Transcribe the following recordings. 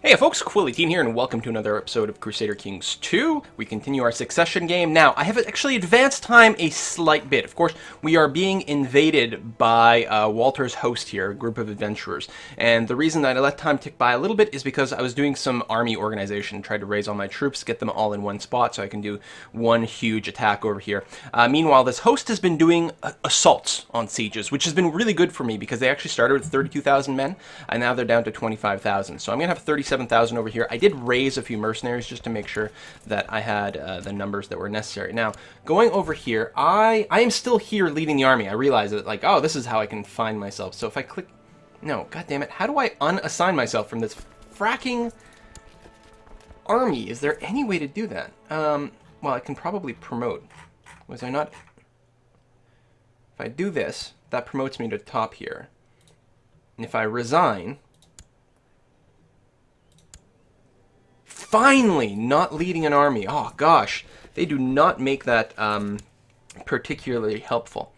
Hey folks, Quill18 here, and welcome to another episode of Crusader Kings 2. We continue our succession game. Now, I have actually advanced time a slight bit. Of course, we are being invaded by Walter's host here, a group of adventurers. And the reason that I let time tick by a little bit is because I was doing some army organization, tried to raise all my troops, get them all in one spot so I can do one huge attack over here. Meanwhile, this host has been doing assaults on sieges, which has been really good for me because they actually started with 32,000 men, and now they're down to 25,000. So I'm going to have 37,000 over here. I did raise a few mercenaries just to make sure that I had the numbers that were necessary. Now, going over here, I am still here leading the army. I realize that, like, oh, this is how I can find myself. So if I click... No, god damn it. How do I unassign myself from this fracking army? Is there any way to do that? Well, I can probably promote. Was I not... If I do this, that promotes me to top here. And if I resign... Finally, not leading an army. Oh, gosh. They do not make that particularly helpful.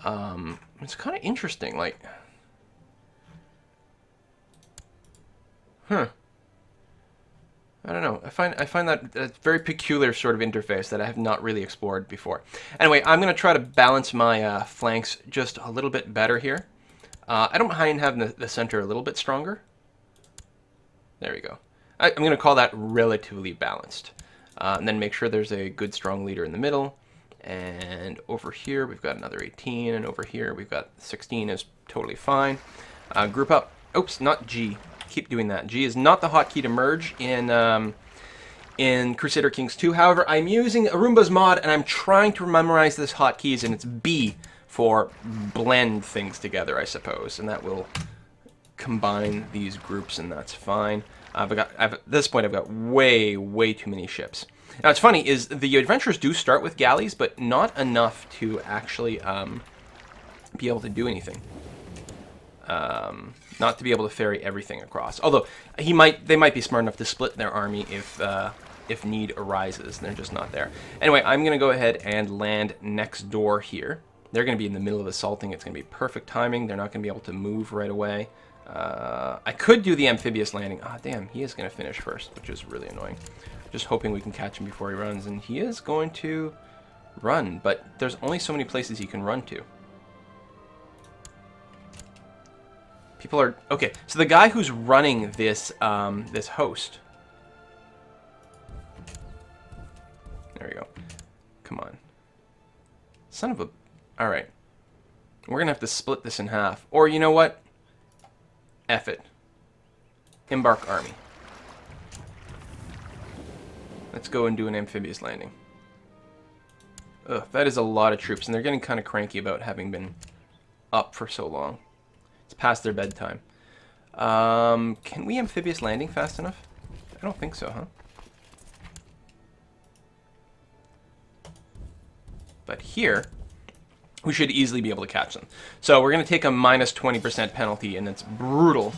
It's kind of interesting, like... I don't know. I find that a very peculiar sort of interface that I have not really explored before. Anyway, I'm going to try to balance my flanks just a little bit better here. I don't mind having the center a little bit stronger. There we go. I'm going to call that relatively balanced. And then make sure there's a good, strong leader in the middle. And over here, we've got another 18. And over here, we've got 16 is totally fine. Group up. Oops, not G. Keep doing that. G is not the hotkey to merge in Crusader Kings 2. However, I'm using Arumba's mod, and I'm trying to memorize this hotkeys, and it's B for blend things together, I suppose. And that will combine these groups, and that's fine. At this point, I've got way too many ships. Now, what's funny is the adventurers do start with galleys, but not enough to actually be able to do anything. Not to be able to ferry everything across. Although they might be smart enough to split their army if need arises, and they're just not there. Anyway, I'm going to go ahead and land next door here. They're going to be in the middle of assaulting. It's going to be perfect timing. They're not going to be able to move right away. I could do the amphibious landing. Ah, damn, he is going to finish first, which is really annoying. Just hoping we can catch him before he runs, and he is going to run, but there's only so many places he can run to. People are... Okay, so the guy who's running this, this host... There we go. Come on. Son of a... Alright. We're going to have to split this in half. Or, you know what? F it. Embark army. Let's go and do an amphibious landing. Ugh, that is a lot of troops, and they're getting kind of cranky about having been up for so long. It's past their bedtime. Can we amphibious landing fast enough? I don't think so, huh? But here... we should easily be able to catch them. So we're going to take a minus 20% penalty, and it's brutal.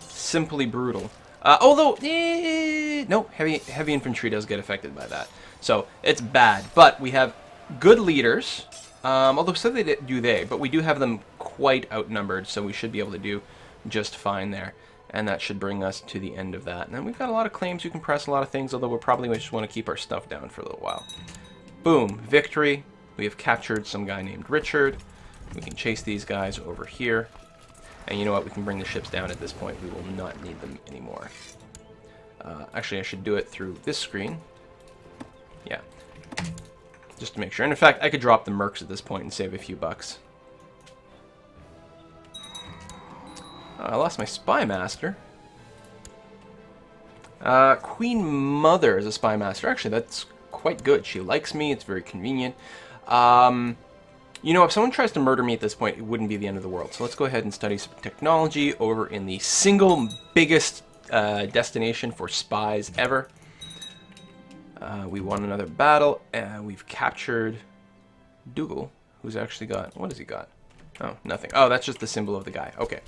Simply brutal. Although, no, heavy infantry does get affected by that. So it's bad. But we have good leaders. Although so do they, but we do have them quite outnumbered, so we should be able to do just fine there. And that should bring us to the end of that. And then we've got a lot of claims. We can press a lot of things, although we'll probably just want to keep our stuff down for a little while. Boom, victory. We have captured some guy named Richard. We can chase these guys over here. And you know what? We can bring the ships down at this point. We will not need them anymore. Actually, I should do it through this screen. Yeah. Just to make sure. And in fact, I could drop the mercs at this point and save a few bucks. I lost my spy master. Queen Mother is a spy master. Actually, that's quite good. She likes me. It's very convenient. You know, if someone tries to murder me at this point, it wouldn't be the end of the world. So let's go ahead and study some technology over in the single biggest destination for spies ever. We won another battle, and we've captured Dougal, who's actually got... What has he got? Oh, nothing. Oh, that's just the symbol of the guy. Okay.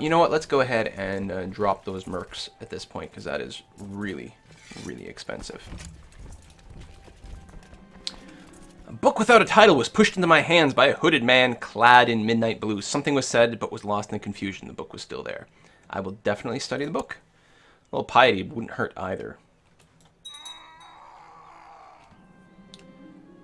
You know what? Let's go ahead and drop those mercs at this point, because that is really, really expensive. A book without a title was pushed into my hands by a hooded man clad in midnight blue. Something was said, but was lost in the confusion. The book was still there. I will definitely study the book. A little piety wouldn't hurt either.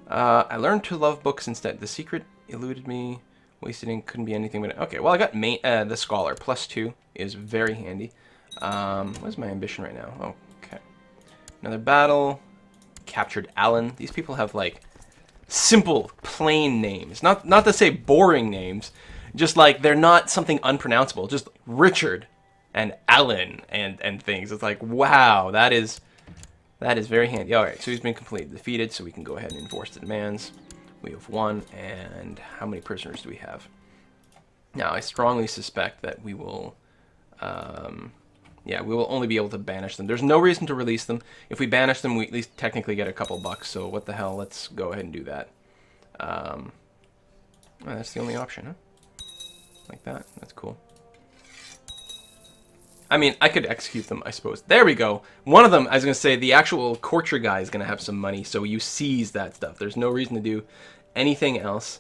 I learned to love books instead. The secret eluded me. Wasted ink couldn't be anything but... Okay, well, I got the Scholar. +2 is very handy. What's my ambition right now? Okay. Another battle. Captured Alan. These people have, like, simple, plain names. Not to say boring names. Just, like, they're not something unpronounceable. Just Richard and Alan and things. It's like, wow, that is very handy. Alright, so he's been completely defeated, so we can go ahead and enforce the demands. We have 1, and how many prisoners do we have? Now, I strongly suspect that we will, yeah, we will only be able to banish them. There's no reason to release them. If we banish them, we at least technically get a couple bucks, so what the hell, let's go ahead and do that. Well, that's the only option, huh? Like that, that's cool. I mean, I could execute them, I suppose. There we go. One of them, I was going to say, the actual courtier guy is going to have some money, so you seize that stuff. There's no reason to do anything else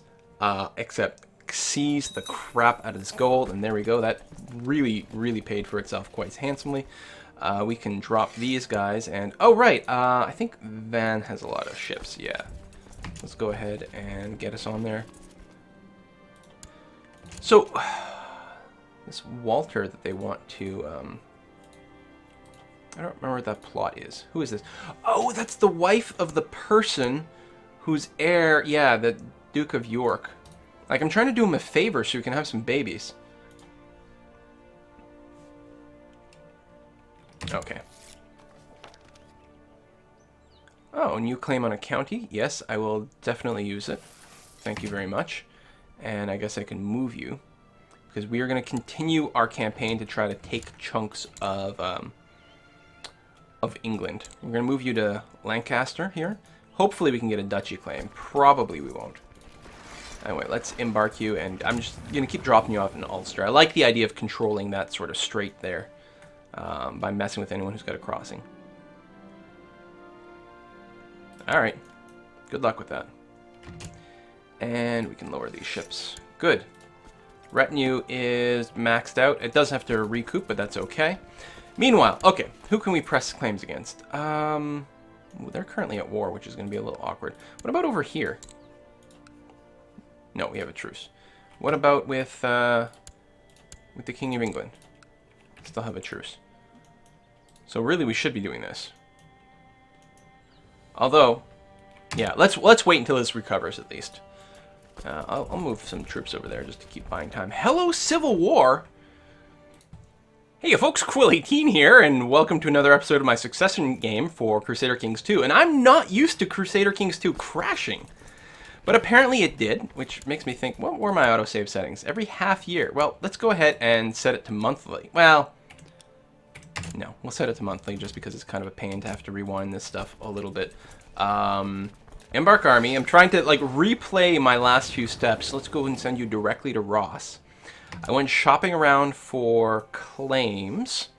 except seize the crap out of this gold, and there we go. That really, really paid for itself quite handsomely. We can drop these guys, and... Oh, right, I think Van has a lot of ships, yeah. Let's go ahead and get us on there. So... This Walter that they want to, I don't remember what that plot is. Who is this? Oh, that's the wife of the person whose heir, yeah, the Duke of York. Like, I'm trying to do him a favor so he can have some babies. Okay. Oh, new claim on a county? Yes, I will definitely use it. Thank you very much. And I guess I can move you. Because we are going to continue our campaign to try to take chunks of England. We're going to move you to Lancaster here. Hopefully we can get a duchy claim. Probably we won't. Anyway, let's embark you, and I'm just going to keep dropping you off in Ulster. I like the idea of controlling that sort of strait there by messing with anyone who's got a crossing. Alright. Good luck with that. And we can lower these ships. Good. Retinue is maxed out. It does have to recoup, but that's okay. Meanwhile, okay, who can we press claims against? Well, they're currently at war, which is going to be a little awkward. What about over here? No, we have a truce. What about with the King of England? Still have a truce. So really, we should be doing this. Although, yeah, let's wait until this recovers at least. I'll move some troops over there just to keep buying time. Hello, Civil War! Hey folks, Quill18 here, and welcome to another episode of my succession game for Crusader Kings 2. And I'm not used to Crusader Kings 2 crashing. But apparently it did, which makes me think, what were my autosave settings? Every half year. Well, let's go ahead and set it to monthly. Well, no, we'll set it to monthly just because it's kind of a pain to have to rewind this stuff a little bit. Embark Army. I'm trying to, like, replay my last few steps. Let's go and send you directly to Ross. I went shopping around for claims.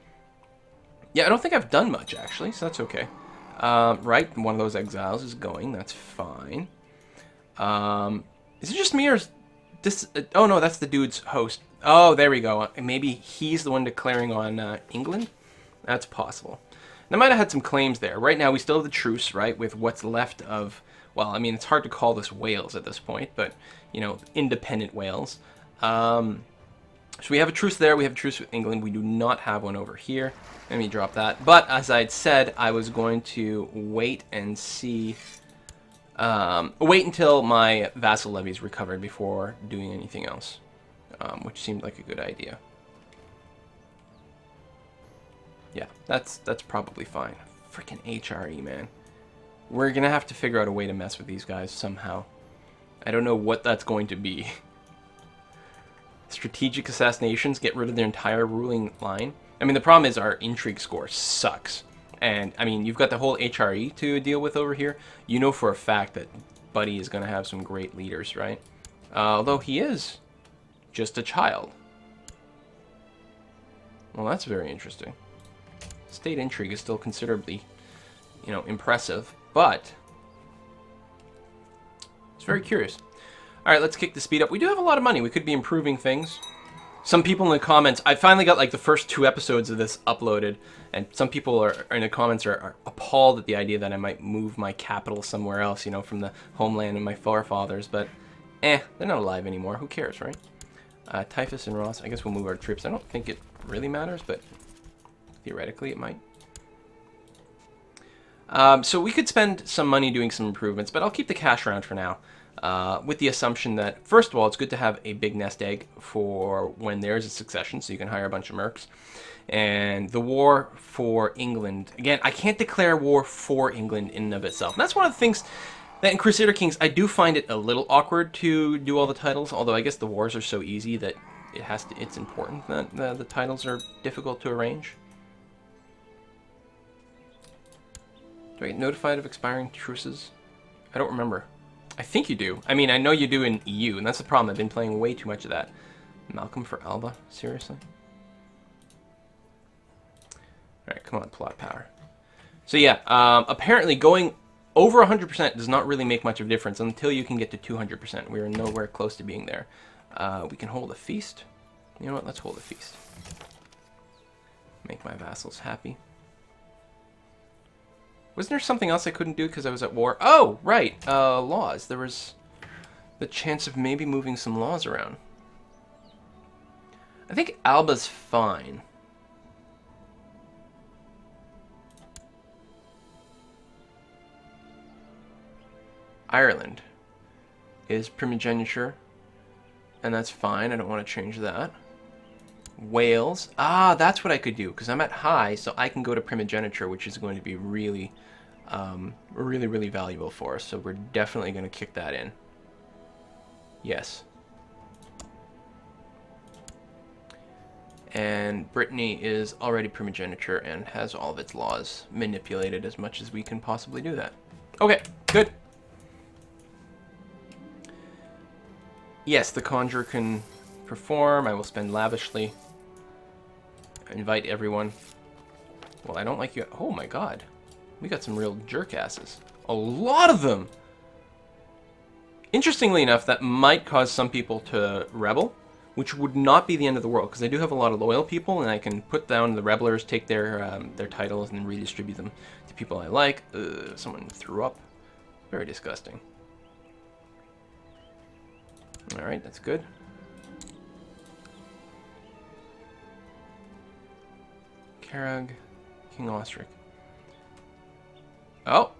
Yeah, I don't think I've done much, actually, so that's okay. Right, one of those exiles is going. That's fine. Is it just me, or is this... oh, no, that's the dude's host. Oh, there we go. Maybe he's the one declaring on England? That's possible. And I might have had some claims there. Right now, we still have the truce, right, with what's left of... Well, I mean, it's hard to call this Wales at this point, but, you know, independent Wales. So we have a truce there. We have a truce with England. We do not have one over here. Let me drop that. But, as I'd said, I was going to wait and see... wait until my vassal levies recovered before doing anything else, which seemed like a good idea. Yeah, that's probably fine. Freaking HRE, man. We're gonna have to figure out a way to mess with these guys somehow. I don't know what that's going to be. Strategic assassinations, get rid of their entire ruling line. I mean, the problem is our intrigue score sucks. And, I mean, you've got the whole HRE to deal with over here. You know for a fact that Buddy is going to have some great leaders, right? Although he is just a child. Well, that's very interesting. State intrigue is still considerably, you know, impressive, but it's very curious. All right, let's kick the speed up. We do have a lot of money. We could be improving things. Some people in the comments, I finally got like the first 2 episodes of this uploaded, and some people are in the comments are appalled at the idea that I might move my capital somewhere else, you know, from the homeland of my forefathers, but they're not alive anymore. Who cares, right? Typhus and Ross, I guess we'll move our troops. I don't think it really matters, but theoretically it might. So we could spend some money doing some improvements, but I'll keep the cash around for now. With the assumption that, first of all, it's good to have a big nest egg for when there's a succession, so you can hire a bunch of mercs. And the war for England, again, I can't declare war for England in and of itself. And that's one of the things that in Crusader Kings, I do find it a little awkward to do all the titles, although I guess the wars are so easy that it's important that the titles are difficult to arrange. Do I get notified of expiring truces? I don't remember. I think you do. I mean, I know you do in EU, and that's the problem. I've been playing way too much of that. Malcolm for Alba? Seriously? Alright, come on, plot power. So yeah, apparently going over 100% does not really make much of a difference until you can get to 200%. We are nowhere close to being there. We can hold a feast. You know what? Let's hold a feast. Make my vassals happy. Wasn't there something else I couldn't do because I was at war? Oh, right. Laws. There was the chance of maybe moving some laws around. I think Alba's fine. Ireland is primogeniture, and that's fine. I don't want to change that. Wales. Ah, that's what I could do, because I'm at high, so I can go to primogeniture, which is going to be really, really valuable for us. So we're definitely going to kick that in. Yes. And Brittany is already primogeniture and has all of its laws manipulated as much as we can possibly do that. Okay, good. Yes, the conjurer can perform. I will spend lavishly. Invite everyone. Well, I don't like you. Oh my god. We got some real jerkasses. A lot of them! Interestingly enough, that might cause some people to rebel, which would not be the end of the world, because I do have a lot of loyal people, and I can put down the rebellers, take their titles, and redistribute them to people I like. Someone threw up. Very disgusting. Alright, that's good. Karag, King Ostric. Oh!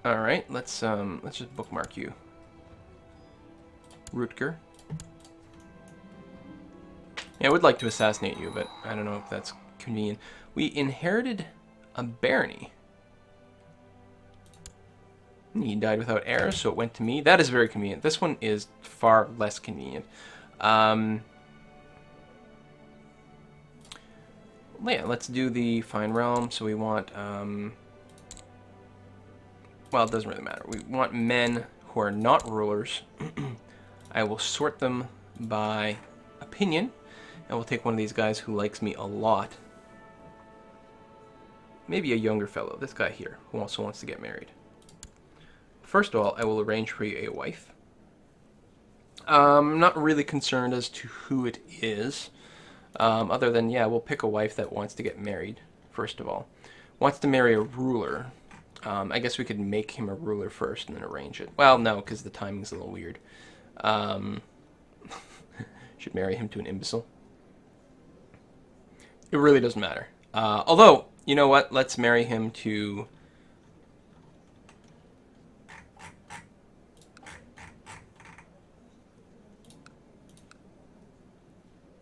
Alright, let's just bookmark you. Rutger. Yeah, I would like to assassinate you, but I don't know if that's convenient. We inherited a barony. He died without heirs, so it went to me. That is very convenient. This one is far less convenient. Yeah, let's do the Fine Realm. So we want, well, it doesn't really matter. We want men who are not rulers. I will sort them by opinion, and we'll take one of these guys who likes me a lot. Maybe a younger fellow, this guy here, who also wants to get married. First of all, I will arrange for you a wife. I'm not really concerned as to who it is. Other than, yeah, we'll pick a wife that wants to get married, first of all. Wants to marry a ruler. I guess we could make him a ruler first and then arrange it. Well, no, because the timing's a little weird. Should marry him to an imbecile. It really doesn't matter. Although, you know what? Let's marry him to...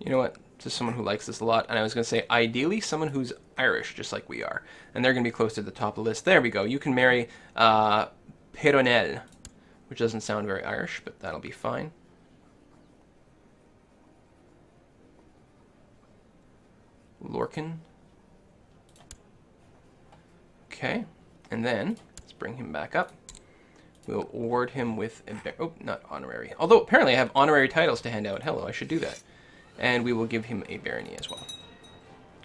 You know what? Just someone who likes this a lot. And I was going to say, ideally, someone who's Irish, just like we are. And they're going to be close to the top of the list. There we go. You can marry Peronel, which doesn't sound very Irish, but that'll be fine. Lorcan. Okay. And then, let's bring him back up. We'll award him with... Oh, not honorary. Although, apparently I have honorary titles to hand out. Hello, I should do that. And we will give him a barony as well.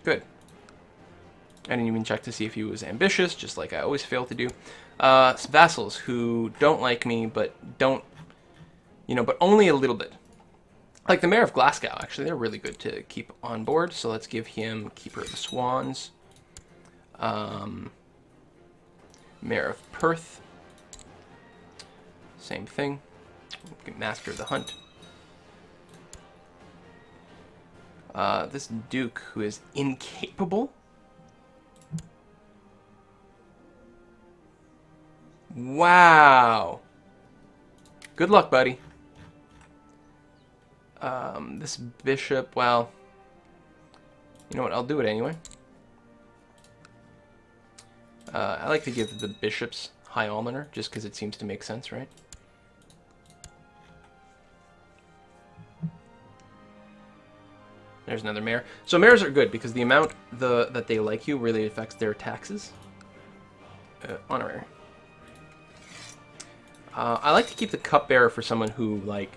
Good. I didn't even check to see if he was ambitious, just like I always fail to do. Vassals who don't like me, but don't, you know, but only a little bit. Like the Mayor of Glasgow, actually, they're really good to keep on board. So let's give him Keeper of the Swans. Mayor of Perth. Same thing. Master of the Hunt. This Duke, who is incapable. Wow. Good luck, buddy. This Bishop, well, you know what, I'll do it anyway. I like to give the bishops High Almoner, just because it seems to make sense, right? There's another mayor. So mayors are good, because the amount that they like you really affects their taxes. Honorary. I like to keep the cupbearer for someone who, like,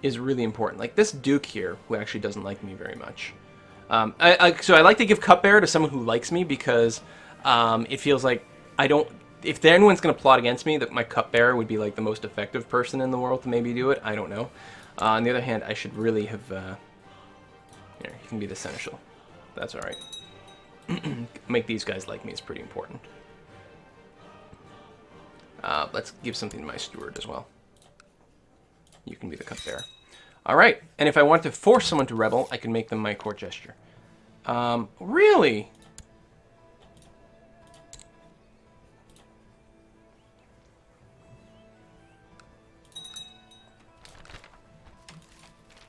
is really important. Like this Duke here, who actually doesn't like me very much. So I like to give cupbearer to someone who likes me, because it feels like I don't... If anyone's going to plot against me, that my cupbearer would be like the most effective person in the world to maybe do it. I don't know. On the other hand, I should really have... Here, he can be the seneschal. That's alright. Make these guys like me is pretty important. Let's give something to my steward as well. You can be the cupbearer. Alright, and if I want to force someone to rebel, I can make them my court gesture. Really?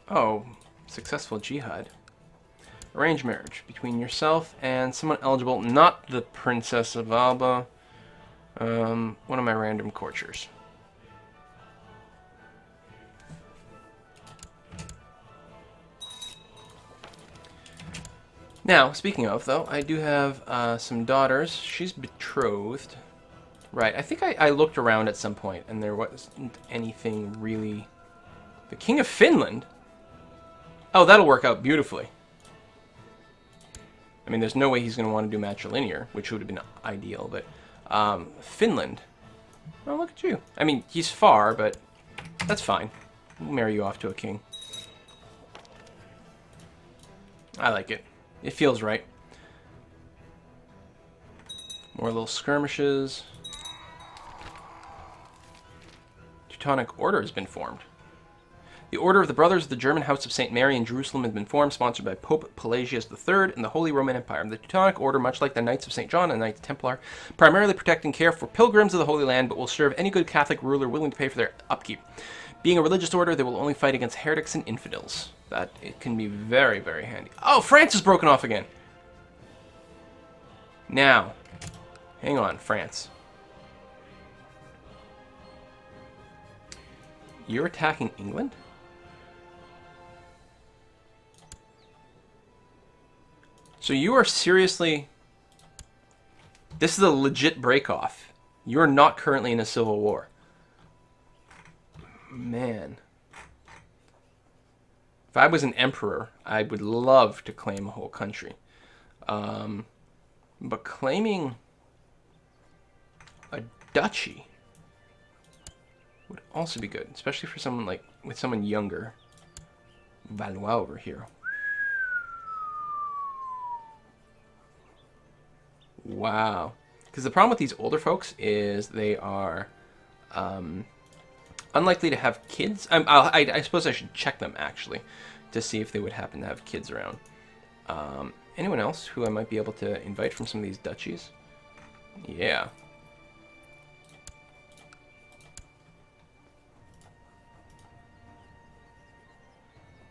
Oh, successful jihad. Arranged marriage between yourself and someone eligible, not the Princess of Alba. One of my random courtiers. Now, speaking of, though, I do have some daughters. She's betrothed. Right, I think I looked around at some point, and there wasn't anything really... The King of Finland? Oh, that'll work out beautifully. I mean, there's no way he's going to want to do matrilinear, which would have been ideal, but... Finland. Oh, look at you. I mean, he's far, but that's fine. We'll marry you off to a king. I like it. It feels right. More little skirmishes. Teutonic Order has been formed. The Order of the Brothers of the German House of St. Mary in Jerusalem has been formed, sponsored by Pope Pelagius III and the Holy Roman Empire. The Teutonic Order, much like the Knights of St. John and the Knights Templar, primarily protect and care for pilgrims of the Holy Land, but will serve any good Catholic ruler willing to pay for their upkeep. Being a religious order, they will only fight against heretics and infidels. That it can be very, very handy. Oh, France is broken off again! Now, hang on, France. You're attacking England? So you are seriously... This is a legit break-off. You are not currently in a civil war. Man. If I was an emperor, I would love to claim a whole country. But claiming a duchy would also be good, especially for someone like with someone younger. Valois over here. Wow. Because the problem with these older folks is they are unlikely to have kids. I suppose I should check them, actually, to see if they would happen to have kids around. Anyone else who I might be able to invite from some of these duchies? Yeah.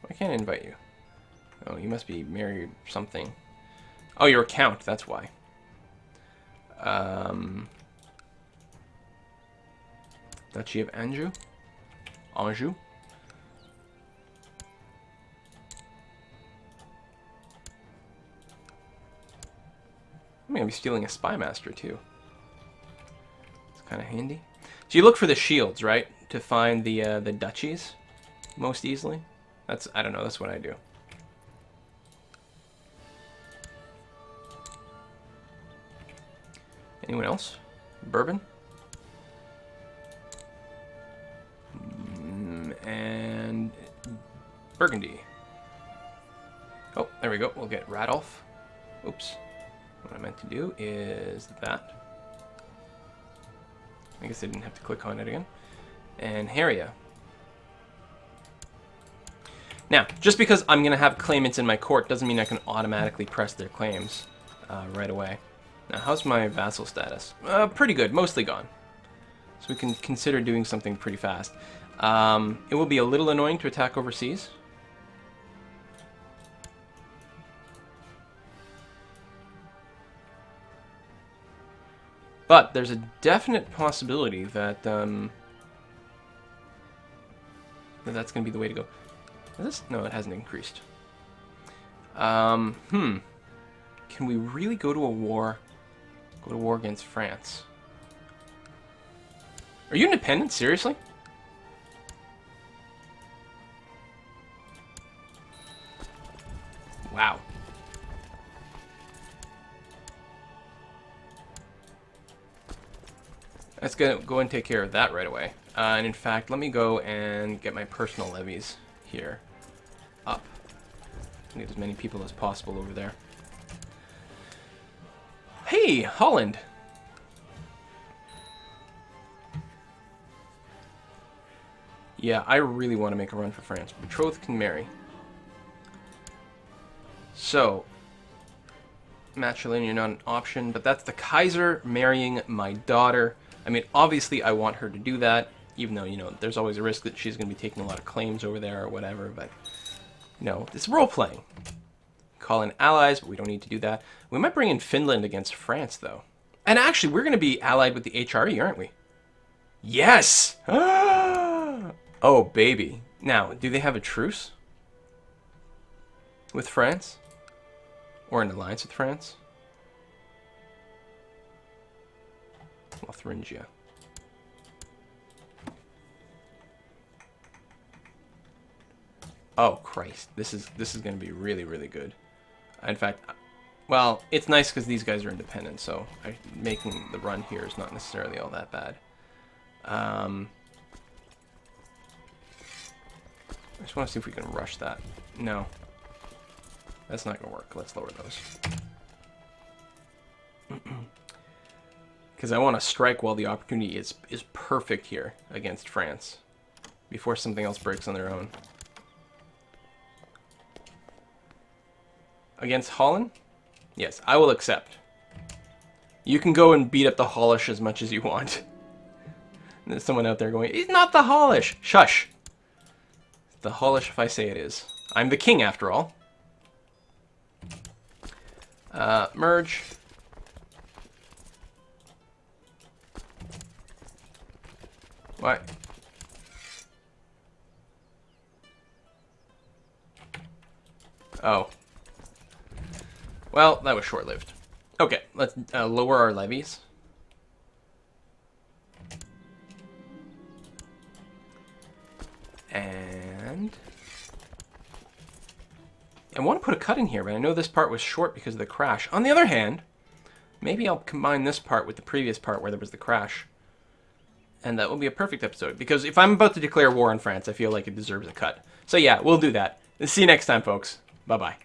I can't invite you. Oh, you must be married or something. Oh, you're a count, that's why. Duchy of Anjou? Anjou? I'm gonna be stealing a spy master too. It's kind of handy. So you look for the shields, right, to find the duchies most easily. That's, I don't know. That's what I do. Anyone else? Bourbon? And go. We'll get Radolf. Oops. What I meant to do is that. I guess I didn't have to click on it again. And Haria. Now, just because I'm going to have claimants in my court doesn't mean I can automatically press their claims right away. Now, how's my vassal status? Pretty good. Mostly gone. So we can consider doing something pretty fast. It will be a little annoying to attack overseas. But there's a definite possibility that that's going to be the way to go. Is this? No, it hasn't increased. Can we really go to a war? Go to war against France? Are you independent? Seriously? Wow. Let's go and take care of that right away. And in fact, let me go and get my personal levies here up. Get as many people as possible over there. Hey, Holland! Yeah, I really want to make a run for France. Betrothed can marry. So, matrilineal not an option, but that's the Kaiser marrying my daughter. I mean, obviously I want her to do that, even though, you know, there's always a risk that she's going to be taking a lot of claims over there or whatever, but, you know, it's role-playing. Call in allies, but we don't need to do that. We might bring in Finland against France, though. And actually, we're going to be allied with the HRE, aren't we? Yes! Oh, baby. Now, do they have a truce with France? Or an alliance with France? Lothringia. Oh, Christ. This is going to be really, really good. In fact, well, it's nice because these guys are independent, so making the run here is not necessarily all that bad. I just want to see if we can rush that. No. That's not going to work. Let's lower those. Because I want to strike while the opportunity is perfect here against France. Before something else breaks on their own. Against Holland? Yes, I will accept. You can go and beat up the Hollish as much as you want. And there's someone out there going, "He's not the Hollish!" Shush! The Hollish if I say it is. I'm the king after all. Merge. What? Oh. Well, that was short-lived. Okay, let's lower our levies. And I want to put a cut in here, but I know this part was short because of the crash. On the other hand, maybe I'll combine this part with the previous part where there was the crash. And that will be a perfect episode. Because if I'm about to declare war on France, I feel like it deserves a cut. So yeah, we'll do that. See you next time, folks. Bye-bye.